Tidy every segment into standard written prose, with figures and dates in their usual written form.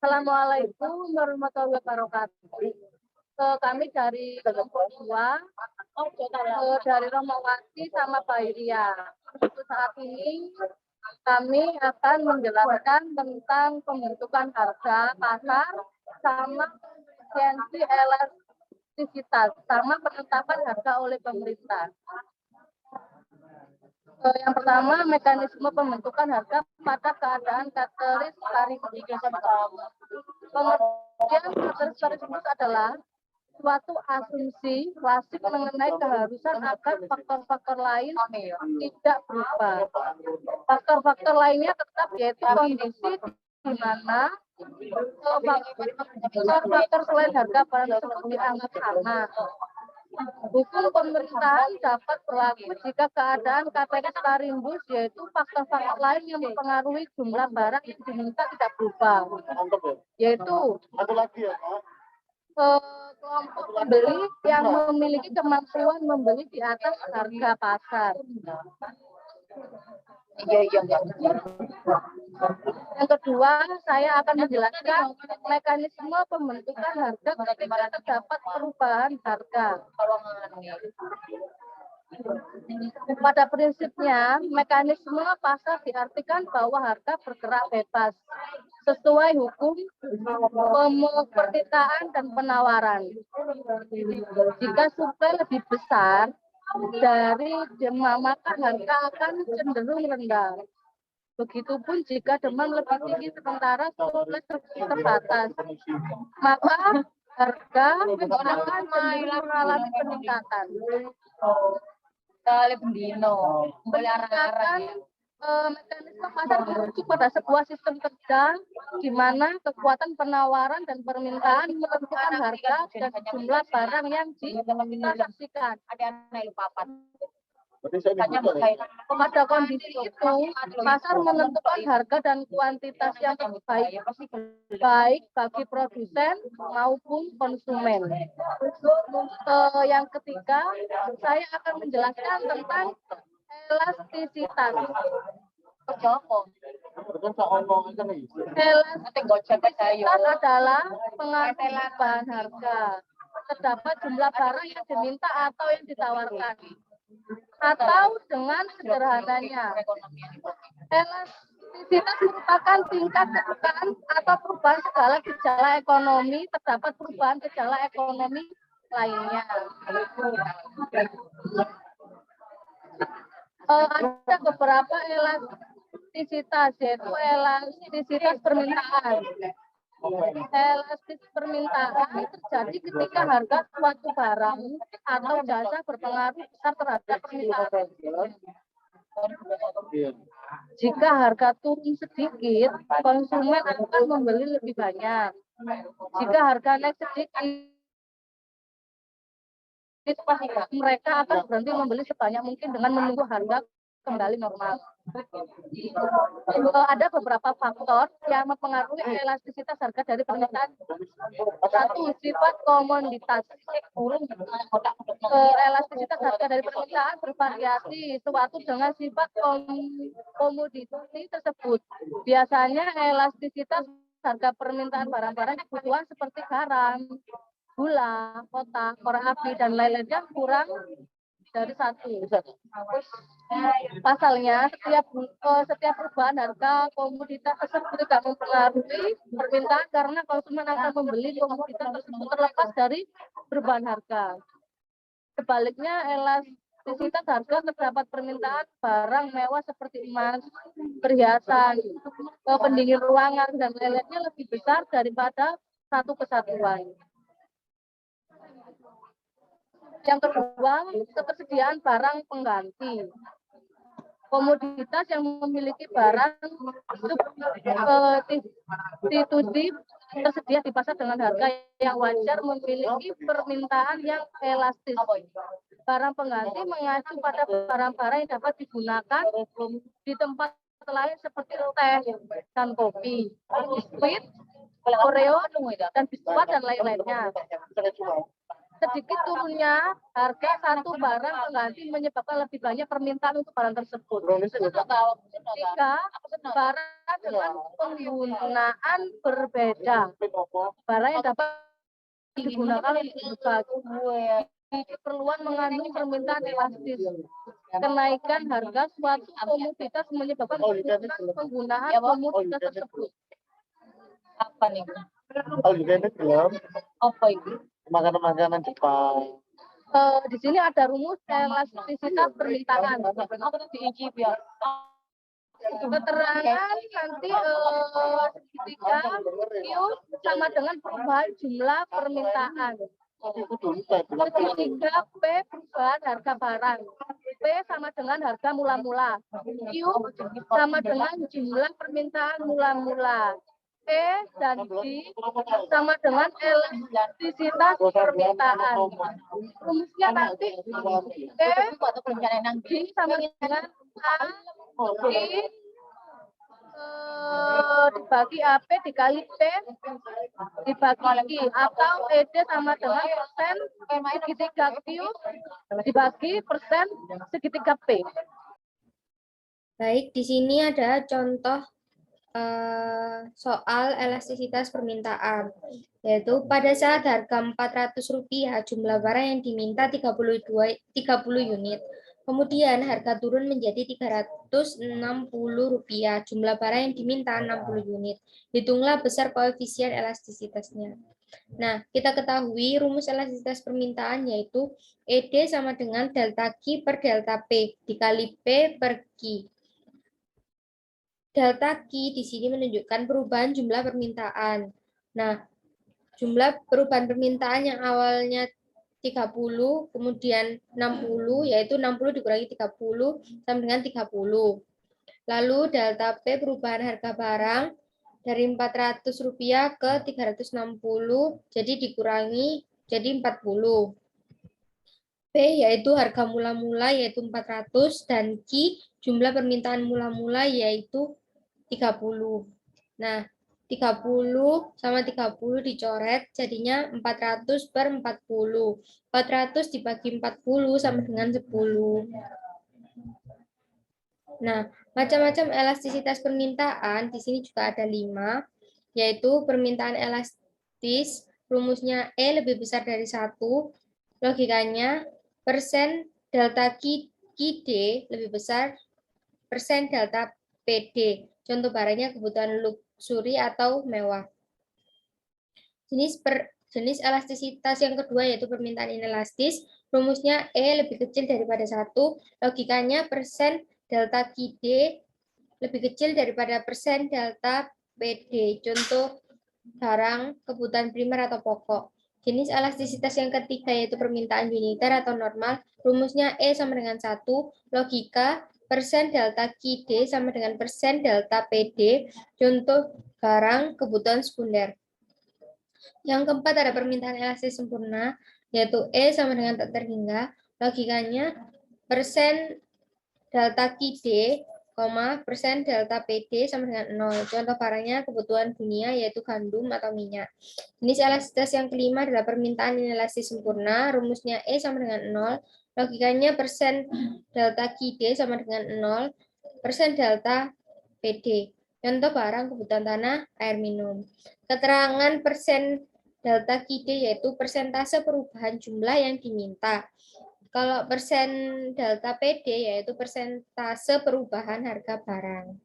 Assalamualaikum warahmatullahi wabarakatuh. Kami dari kelompok 2, dari Romawati sama Bairia. Untuk saat ini kami akan menjelaskan tentang pembentukan harga pasar sama efisiensi elastisitas sama penetapan harga oleh pemerintah. Yang pertama, mekanisme pembentukan harga pada keadaan kategoris paribus. Kemudian kategoris adalah suatu asumsi klasik mengenai keharusan agar faktor-faktor lain tidak berubah. Faktor-faktor lainnya tetap yaitu kondisi di mana faktor selain harga barang tersebut dianggap sama. Hukum pemerintahan dapat berlaku jika keadaan kategoris paribus yaitu faktor-faktor lain yang mempengaruhi jumlah barang yang diminta tidak berubah, yaitu kelompok pembeli yang memiliki kemampuan membeli di atas harga pasar. Yang kedua, saya akan menjelaskan mekanisme pembentukan harga ketika terdapat perubahan harga. Pada prinsipnya, mekanisme pasar diartikan bahwa harga bergerak bebas sesuai hukum permintaan dan penawaran. Jika suplai lebih besar dari demand, maka harga akan cenderung rendah. Begitupun jika demand lebih tinggi sementara suplai terbatas, maka harga akan mengalami peningkatan. Mekanisme pasar merujuk pada sebuah sistem kerja di mana kekuatan penawaran dan permintaan menentukan harga dan jumlah barang yang ditransaksikan. Pada kondisi itu, pasar menentukan harga dan kuantitas yang baik bagi produsen maupun konsumen. Yang ketiga, saya akan menjelaskan tentang elastisitas. Elastisitas adalah pengaruh bahan harga. Terdapat jumlah barang yang diminta atau yang ditawarkan. Atau dengan sederhananya, elastisitas merupakan tingkat tekan atau perubahan segala gejala ekonomi, terdapat perubahan gejala ekonomi lainnya. Ada beberapa elastisitas, yaitu elastisitas permintaan. Elastisitas permintaan terjadi ketika harga suatu barang atau jasa berpengaruh besar terhadap permintaan. Jika harga turun sedikit, konsumen akan membeli lebih banyak. Jika harga naik sedikit, mereka akan berhenti membeli sebanyak mungkin dengan menunggu harga kembali normal. Ada beberapa faktor yang mempengaruhi elastisitas harga dari permintaan. Satu, sifat komoditas. Elastisitas harga dari permintaan bervariasi suatu dengan sifat komoditas tersebut. Biasanya elastisitas harga permintaan barang-barang kebutuhan seperti garam, gula, kotak, korek api, dan lain-lainnya kurang dari 1. Pasalnya, setiap perubahan harga komoditas tersebut tidak mempengaruhi permintaan karena konsumen akan membeli komoditas tersebut terlepas dari perubahan harga. Sebaliknya, elastisitas harga terdapat permintaan barang mewah seperti emas, perhiasan, pendingin ruangan, dan lain-lainnya lebih besar daripada satu kesatuan. Yang kedua, ketersediaan barang pengganti. Komoditas yang memiliki barang substitusi tersedia di pasar dengan harga yang wajar memiliki permintaan yang elastis. Barang pengganti mengacu pada barang-barang yang dapat digunakan di tempat lain seperti teh dan kopi, biskuit, Oreo, dan biskuit dan lain-lainnya. Sedikit turunnya harga satu barang pengganti menyebabkan lebih banyak permintaan untuk barang tersebut. Jika barang dengan penggunaan berbeda. Barang yang dapat digunakan untuk bagi keperluan mengandung permintaan elastis. Kenaikan harga suatu komoditas menyebabkan penggunaan komoditas tersebut. Apa nih? Oh, juga ini film Apa itu? makanan-makanan Jepang. Di sini ada rumus elastisitas permintaan. Aku tuh diicip ya. Keterangan nanti ketika Q sama dengan perubahan jumlah permintaan. Ketika P perubahan harga barang. P sama dengan harga mula-mula. Q sama dengan jumlah permintaan mula-mula. E dan D sama dengan elastisitas permintaan. Rumusnya nanti E D sama dengan A D dibagi AP dikali P dibagi I atau ED sama dengan persen segitiga Q dibagi persen segitiga P. Baik, di sini ada contoh soal elastisitas permintaan, yaitu pada saat harga Rp400 jumlah barang yang diminta 30 unit, kemudian harga turun menjadi Rp360 jumlah barang yang diminta 60 unit. Hitunglah besar koefisien elastisitasnya. Nah, kita ketahui rumus elastisitas permintaan yaitu ED sama dengan delta Q per delta P dikali P per Q. Delta Q di sini menunjukkan perubahan jumlah permintaan. Nah, jumlah perubahan permintaan yang awalnya 30, kemudian 60, yaitu 60 dikurangi 30 sama dengan 30. Lalu delta P perubahan harga barang dari Rp400 ke 360, jadi dikurangi jadi 40. P yaitu harga mula-mula yaitu 400 dan Q jumlah permintaan mula-mula yaitu 30. Nah, 30 sama 30 dicoret jadinya 400 per 40. 400 dibagi 40 sama dengan 10. Nah, macam-macam elastisitas permintaan di sini juga ada 5, yaitu permintaan elastis, rumusnya E lebih besar dari 1, logikanya persen delta QD lebih besar persen delta PD. Contoh barangnya kebutuhan luxury atau mewah. Jenis elastisitas yang kedua yaitu permintaan inelastis. Rumusnya E lebih kecil daripada 1. Logikanya persen delta QD lebih kecil daripada persen delta PD. Contoh barang kebutuhan primer atau pokok. Jenis elastisitas yang ketiga yaitu permintaan uniter atau normal. Rumusnya E sama dengan 1. Logika persen delta QD sama dengan persen delta PD, contoh barang kebutuhan sekunder. Yang keempat ada permintaan elastis sempurna, yaitu E sama dengan tak terhingga, logikanya persen delta QD, persen delta PD sama dengan 0. Contoh barangnya kebutuhan dunia yaitu gandum atau minyak. Jenis elastisitas yang kelima adalah permintaan inelastis sempurna, rumusnya E sama dengan 0. Logikanya persen delta QD sama dengan 0, persen delta PD. Contoh barang kebutuhan tanah, air minum. Keterangan persen delta QD yaitu persentase perubahan jumlah yang diminta. Kalau persen delta PD yaitu persentase perubahan harga barang.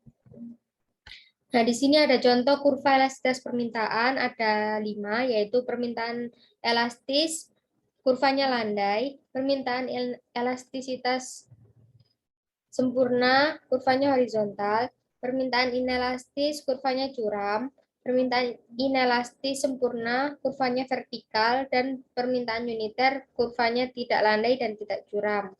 Nah, di sini ada contoh kurva elastisitas permintaan, ada 5, yaitu permintaan elastis, kurvanya landai, permintaan elastisitas sempurna, kurvanya horizontal, permintaan inelastis, kurvanya curam, permintaan inelastis sempurna, kurvanya vertikal, dan permintaan uniter, kurvanya tidak landai dan tidak curam.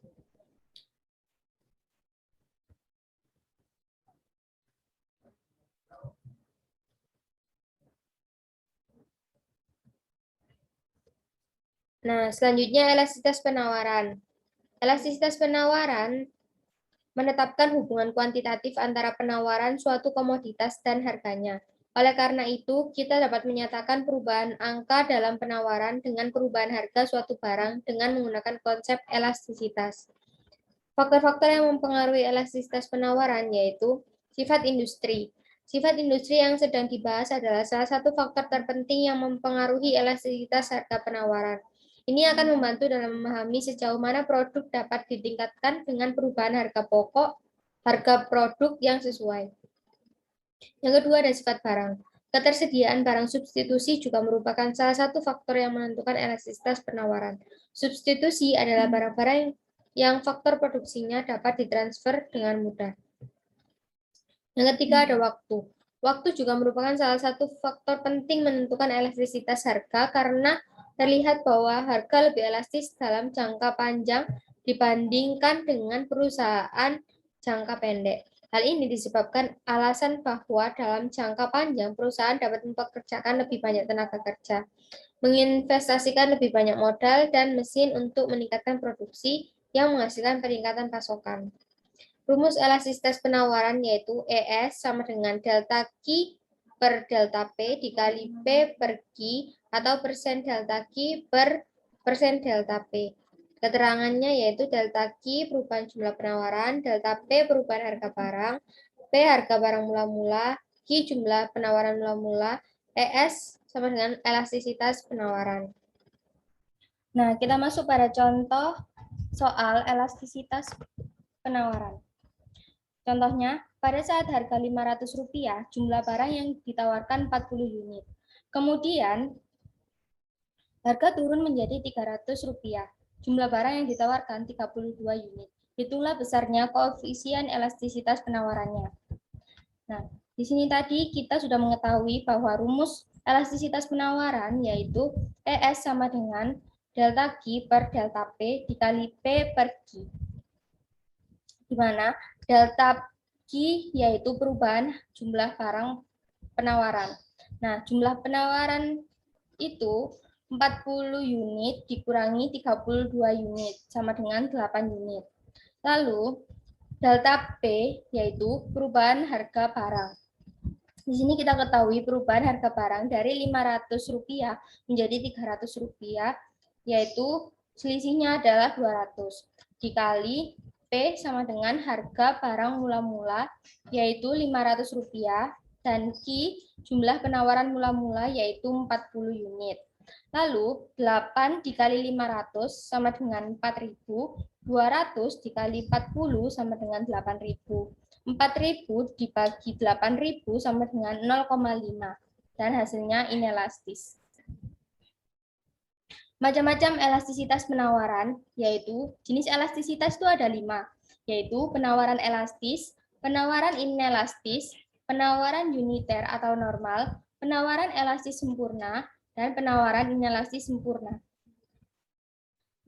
Nah, selanjutnya elastisitas penawaran. Elastisitas penawaran menetapkan hubungan kuantitatif antara penawaran suatu komoditas dan harganya. Oleh karena itu, kita dapat menyatakan perubahan angka dalam penawaran dengan perubahan harga suatu barang dengan menggunakan konsep elastisitas. Faktor-faktor yang mempengaruhi elastisitas penawaran yaitu sifat industri. Sifat industri yang sedang dibahas adalah salah satu faktor terpenting yang mempengaruhi elastisitas harga penawaran. Ini akan membantu dalam memahami sejauh mana produk dapat ditingkatkan dengan perubahan harga pokok, harga produk yang sesuai. Yang kedua ada sifat barang. Ketersediaan barang substitusi juga merupakan salah satu faktor yang menentukan elastisitas penawaran. Substitusi adalah barang-barang yang faktor produksinya dapat ditransfer dengan mudah. Yang ketiga ada waktu. Waktu juga merupakan salah satu faktor penting menentukan elastisitas harga karena terlihat bahwa harga lebih elastis dalam jangka panjang dibandingkan dengan perusahaan jangka pendek. Hal ini disebabkan alasan bahwa dalam jangka panjang perusahaan dapat mempekerjakan lebih banyak tenaga kerja, menginvestasikan lebih banyak modal dan mesin untuk meningkatkan produksi yang menghasilkan peningkatan pasokan. Rumus elastisitas penawaran yaitu ES sama dengan delta Q per delta P dikali P per Q atau persen delta Q per persen delta P. Keterangannya yaitu delta Q perubahan jumlah penawaran, delta P perubahan harga barang, P harga barang mula-mula, Q jumlah penawaran mula-mula, ES sama dengan elastisitas penawaran. Nah, kita masuk pada contoh soal elastisitas penawaran. Contohnya, pada saat harga Rp500, jumlah barang yang ditawarkan 40 unit. Kemudian, harga turun menjadi Rp300. Jumlah barang yang ditawarkan 32 unit. Hitunglah besarnya koefisien elastisitas penawarannya. Nah, di sini tadi kita sudah mengetahui bahwa rumus elastisitas penawaran yaitu ES sama dengan delta Q per delta P dikali P per Q. Di mana delta Q yaitu perubahan jumlah barang penawaran. Nah, jumlah penawaran itu 40 unit dikurangi 32 unit sama dengan 8 unit. Lalu delta P yaitu perubahan harga barang. Di sini kita ketahui perubahan harga barang dari Rp500 menjadi Rp300 yaitu selisihnya adalah 200 dikali P sama dengan harga barang mula-mula yaitu Rp500 dan Q jumlah penawaran mula-mula yaitu 40 unit. Lalu 8 dikali 500 sama dengan 4.000, 200 dikali 40 sama dengan 8.000. 4.000 dibagi 8.000 sama dengan 0,5 dan hasilnya inelastis. Macam-macam elastisitas penawaran, yaitu jenis elastisitas itu ada 5, yaitu penawaran elastis, penawaran inelastis, penawaran uniter atau normal, penawaran elastis sempurna, dan penawaran inelastis sempurna.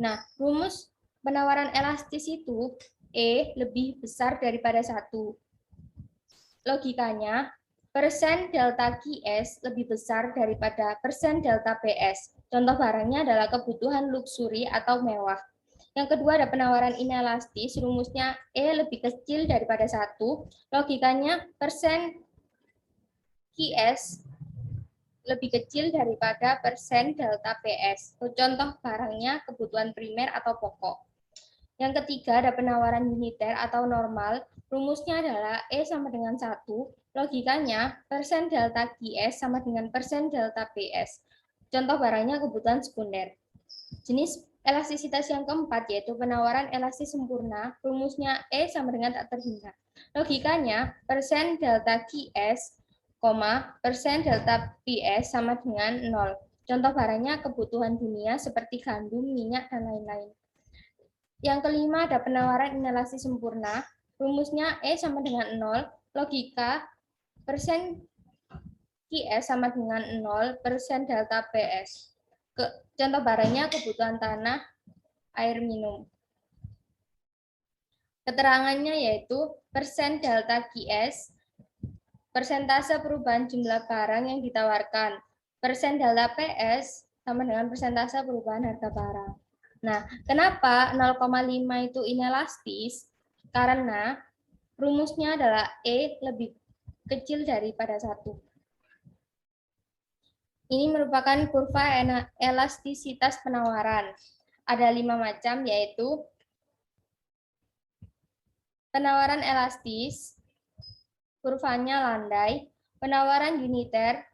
Nah, rumus penawaran elastis itu E lebih besar daripada 1. Logikanya, persen delta QS lebih besar daripada persen delta PS. Contoh barangnya adalah kebutuhan luksuri atau mewah. Yang kedua ada penawaran inelastis, rumusnya E lebih kecil daripada 1. Logikanya persen QS lebih kecil daripada persen delta PS. Contoh barangnya kebutuhan primer atau pokok. Yang ketiga ada penawaran uniter atau normal, rumusnya adalah E sama dengan 1. Logikanya persen delta QS sama dengan persen delta PS. Contoh barangnya kebutuhan sekunder. Jenis elastisitas yang keempat yaitu penawaran elastis sempurna, rumusnya E sama dengan tak terhingga. Logikanya persen delta QS, persen delta PS sama dengan 0. Contoh barangnya kebutuhan dunia seperti gandum, minyak, dan lain-lain. Yang kelima ada penawaran inelastis sempurna, rumusnya E sama dengan 0, logika persen QS sama dengan 0 persen delta PS. Contoh barangnya kebutuhan tanah, air minum. Keterangannya yaitu persen delta QS, persentase perubahan jumlah barang yang ditawarkan. Persen delta PS sama dengan persentase perubahan harga barang. Nah, kenapa 0,5 itu inelastis? Karena rumusnya adalah E lebih kecil daripada 1. Ini merupakan kurva elastisitas penawaran. Ada 5 macam, yaitu penawaran elastis, kurvanya landai. Penawaran uniter,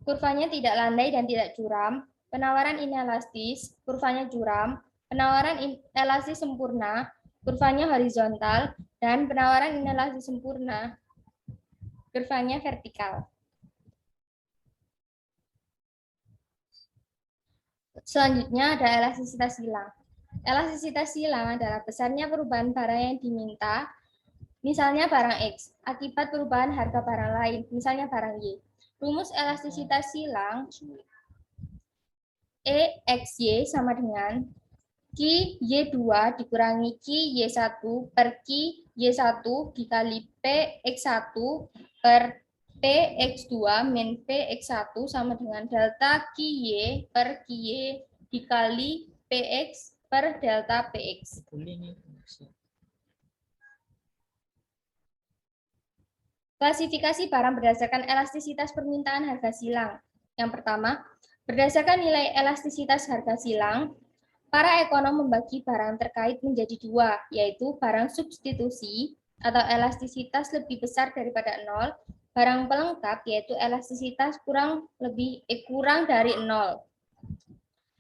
kurvanya tidak landai dan tidak curam. Penawaran inelastis, kurvanya curam. Penawaran elastis sempurna, kurvanya horizontal. Dan penawaran inelastis sempurna, kurvanya vertikal. Selanjutnya ada elastisitas silang. Elastisitas silang adalah besarnya perubahan barang yang diminta, misalnya barang X, akibat perubahan harga barang lain, misalnya barang Y. Rumus elastisitas silang EXY sama dengan QY2 dikurangi QY1 per QY1 dikali PX1 per PX2 min PX1 sama dengan delta QY per QY dikali PX per delta PX. Klasifikasi barang berdasarkan elastisitas permintaan harga silang. Yang pertama, berdasarkan nilai elastisitas harga silang, para ekonom membagi barang terkait menjadi dua, yaitu barang substitusi atau elastisitas lebih besar daripada 0, barang pelengkap yaitu elastisitas kurang dari 0.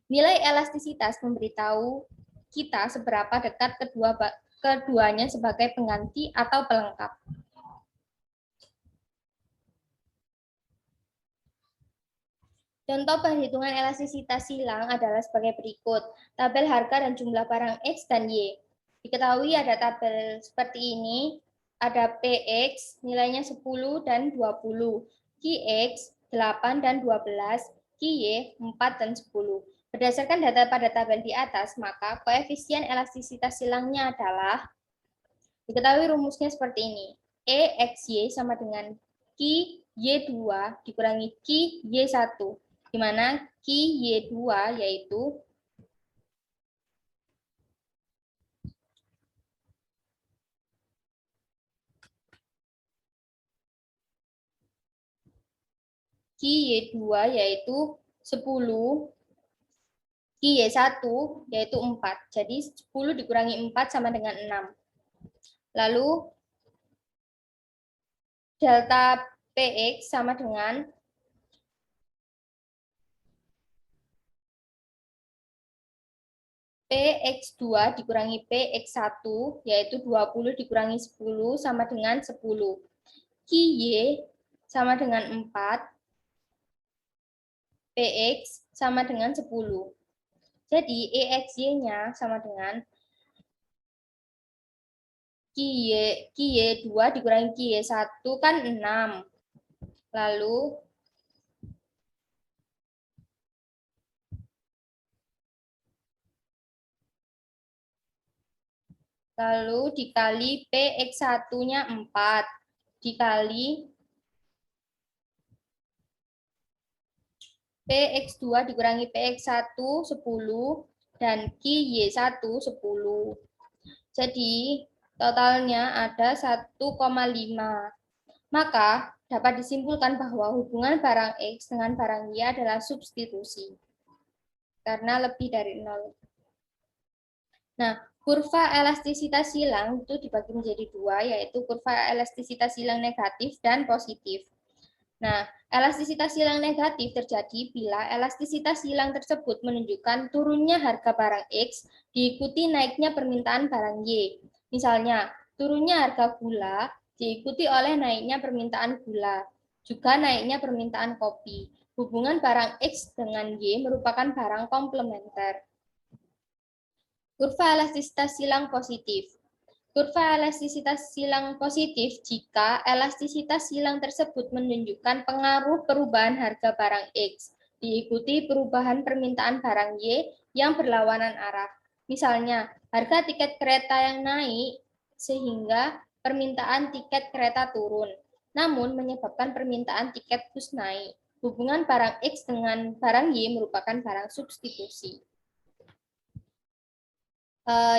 Nilai elastisitas memberitahu kita seberapa dekat keduanya sebagai pengganti atau pelengkap. Contoh perhitungan elastisitas silang adalah sebagai berikut. Tabel harga dan jumlah barang X dan Y. Diketahui ada tabel seperti ini. Ada PX, nilainya 10 dan 20. QX, 8 dan 12. QY, 4 dan 10. Berdasarkan data pada tabel di atas, maka koefisien elastisitas silangnya adalah, diketahui rumusnya seperti ini. EXY sama dengan QY2 dikurangi QY1. Di mana QY2 yaitu QY2 yaitu 10, QY1 yaitu 4. Jadi 10 dikurangi 4 sama dengan 6. Lalu delta PX sama dengan PX2 dikurangi PX1, yaitu 20 dikurangi 10 sama dengan 10. QY sama dengan 4, PX sama dengan 10. Jadi EXY-nya sama dengan QY2 dikurangi QY1 kan 6. Lalu dikali PX1-nya 4, dikali PX2 dikurangi PX1 10, dan QY1 10. Jadi totalnya ada 1,5. Maka dapat disimpulkan bahwa hubungan barang X dengan barang Y adalah substitusi, karena lebih dari 0. Nah, kurva elastisitas silang itu dibagi menjadi dua, yaitu kurva elastisitas silang negatif dan positif. Nah, elastisitas silang negatif terjadi bila elastisitas silang tersebut menunjukkan turunnya harga barang X diikuti naiknya permintaan barang Y. Misalnya, turunnya harga gula diikuti oleh naiknya permintaan gula, juga naiknya permintaan kopi. Hubungan barang X dengan Y merupakan barang komplementer. Kurva elastisitas silang positif. Kurva elastisitas silang positif jika elastisitas silang tersebut menunjukkan pengaruh perubahan harga barang X diikuti perubahan permintaan barang Y yang berlawanan arah. Misalnya, harga tiket kereta yang naik sehingga permintaan tiket kereta turun, namun menyebabkan permintaan tiket bus naik. Hubungan barang X dengan barang Y merupakan barang substitusi.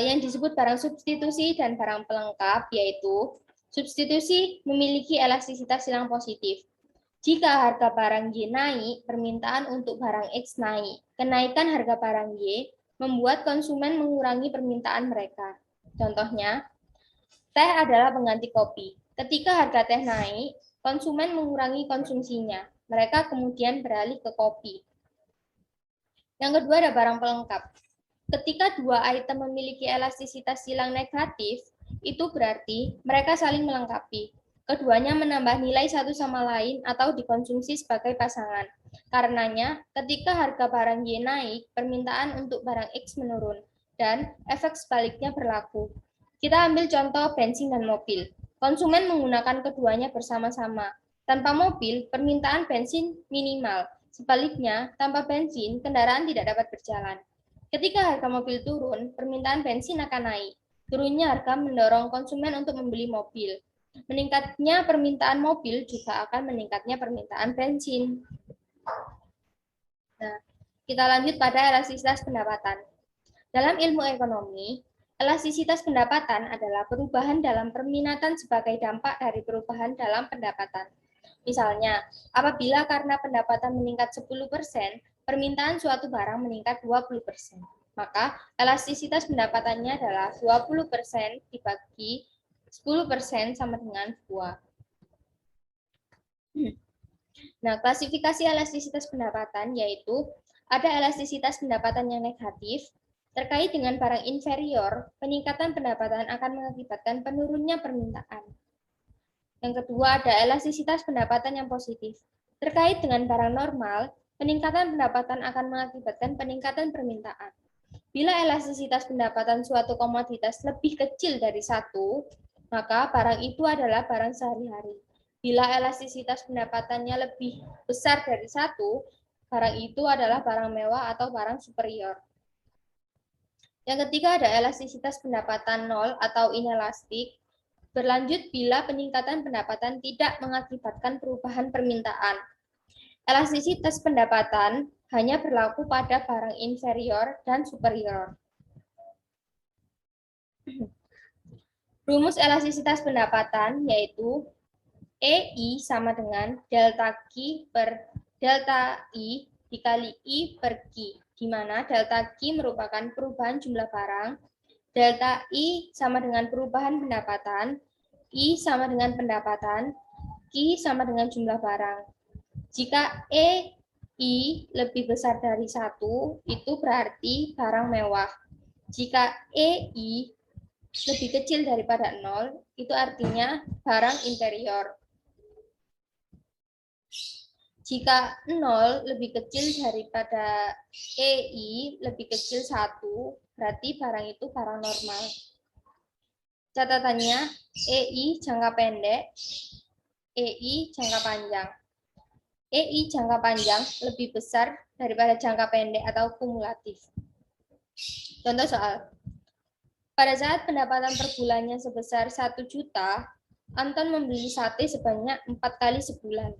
Yang disebut barang substitusi dan barang pelengkap, yaitu substitusi memiliki elastisitas silang positif. Jika harga barang Y naik, permintaan untuk barang X naik. Kenaikan harga barang Y membuat konsumen mengurangi permintaan mereka. Contohnya, teh adalah pengganti kopi. Ketika harga teh naik, konsumen mengurangi konsumsinya. Mereka kemudian beralih ke kopi. Yang kedua ada barang pelengkap. Ketika dua item memiliki elastisitas silang negatif, itu berarti mereka saling melengkapi. Keduanya menambah nilai satu sama lain atau dikonsumsi sebagai pasangan. Karenanya, ketika harga barang Y naik, permintaan untuk barang X menurun, dan efek sebaliknya berlaku. Kita ambil contoh bensin dan mobil. Konsumen menggunakan keduanya bersama-sama. Tanpa mobil, permintaan bensin minimal. Sebaliknya, tanpa bensin, kendaraan tidak dapat berjalan. Ketika harga mobil turun, permintaan bensin akan naik. Turunnya harga mendorong konsumen untuk membeli mobil. Meningkatnya permintaan mobil juga akan meningkatnya permintaan bensin. Nah, kita lanjut pada elastisitas pendapatan. Dalam ilmu ekonomi, elastisitas pendapatan adalah perubahan dalam permintaan sebagai dampak dari perubahan dalam pendapatan. Misalnya, apabila karena pendapatan meningkat 10%, permintaan suatu barang meningkat 20%. Maka elastisitas pendapatannya adalah 20% dibagi 10% sama dengan 2. Nah, klasifikasi elastisitas pendapatan yaitu ada elastisitas pendapatan yang negatif. Terkait dengan barang inferior, peningkatan pendapatan akan mengakibatkan penurunnya permintaan. Yang kedua ada elastisitas pendapatan yang positif. Terkait dengan barang normal, peningkatan pendapatan akan mengakibatkan peningkatan permintaan. Bila elastisitas pendapatan suatu komoditas lebih kecil dari 1, maka barang itu adalah barang sehari-hari. Bila elastisitas pendapatannya lebih besar dari 1, barang itu adalah barang mewah atau barang superior. Yang ketiga ada elastisitas pendapatan 0 atau inelastik. Berlanjut bila peningkatan pendapatan tidak mengakibatkan perubahan permintaan. Elastisitas pendapatan hanya berlaku pada barang inferior dan superior. Rumus elastisitas pendapatan yaitu EI sama dengan delta Q per delta I dikali I per Q, di mana delta Q merupakan perubahan jumlah barang, delta I sama dengan perubahan pendapatan, I sama dengan pendapatan, Q sama dengan jumlah barang. Jika EI lebih besar dari 1, itu berarti barang mewah. Jika EI lebih kecil daripada 0, itu artinya barang inferior. Jika 0 lebih kecil daripada EI lebih kecil 1, berarti barang itu barang normal. Catatannya, EI jangka pendek, EI jangka panjang. EI jangka panjang lebih besar daripada jangka pendek atau kumulatif. Contoh soal. Pada saat pendapatan per bulannya sebesar 1 juta, Anton membeli sate sebanyak 4 kali sebulan.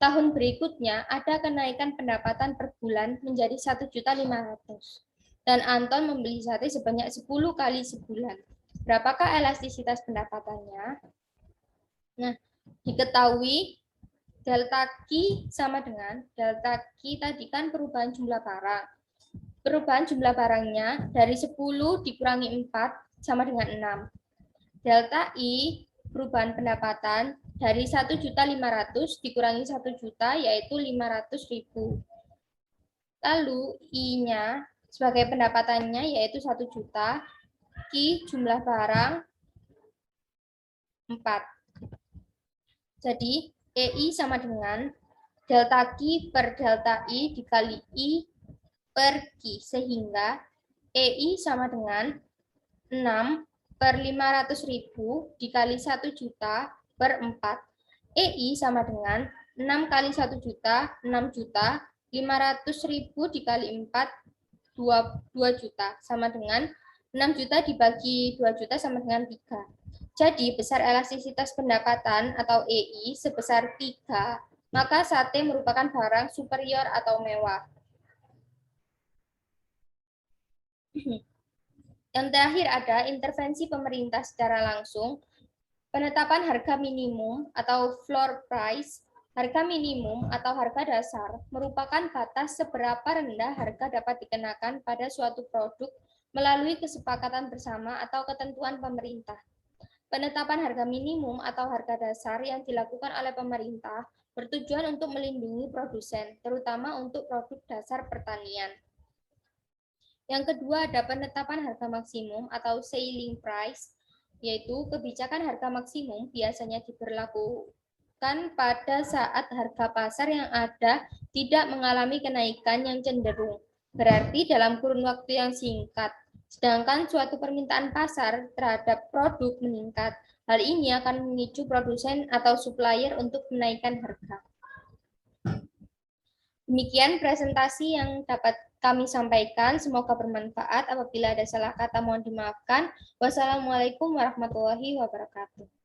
Tahun berikutnya ada kenaikan pendapatan per bulan menjadi 1.500.000 dan Anton membeli sate sebanyak 10 kali sebulan. Berapakah elastisitas pendapatannya? Nah, diketahui delta Q sama dengan delta Q tadi kan perubahan jumlah barang. Perubahan jumlah barangnya dari 10 dikurangi 4 sama dengan 6. Delta I perubahan pendapatan dari 1.500.000 dikurangi 1 juta yaitu 500.000. Lalu I-nya sebagai pendapatannya yaitu 1 juta, Q jumlah barang 4. Jadi EI sama dengan delta Q per delta I dikali I per Q, sehingga EI sama dengan 6 per 500.000 dikali 1 juta per 4. EI sama dengan 6 kali 1 juta, 6 juta, 500.000 dikali 4, 2 juta, sama dengan 6 juta dibagi 2 juta sama dengan 3. Jadi besar elastisitas pendapatan atau EI sebesar 3, maka sate merupakan barang superior atau mewah. Yang terakhir ada intervensi pemerintah secara langsung, penetapan harga minimum atau floor price. Harga minimum atau harga dasar merupakan batas seberapa rendah harga dapat dikenakan pada suatu produk melalui kesepakatan bersama atau ketentuan pemerintah. Penetapan harga minimum atau harga dasar yang dilakukan oleh pemerintah bertujuan untuk melindungi produsen, terutama untuk produk dasar pertanian. Yang kedua ada penetapan harga maksimum atau ceiling price, yaitu kebijakan harga maksimum biasanya diberlakukan pada saat harga pasar yang ada tidak mengalami kenaikan yang cenderung, berarti dalam kurun waktu yang singkat. Sedangkan suatu permintaan pasar terhadap produk meningkat, hal ini akan memicu produsen atau supplier untuk menaikkan harga. Demikian presentasi yang dapat kami sampaikan. Semoga bermanfaat. Apabila ada salah kata mohon dimaafkan. Wassalamualaikum warahmatullahi wabarakatuh.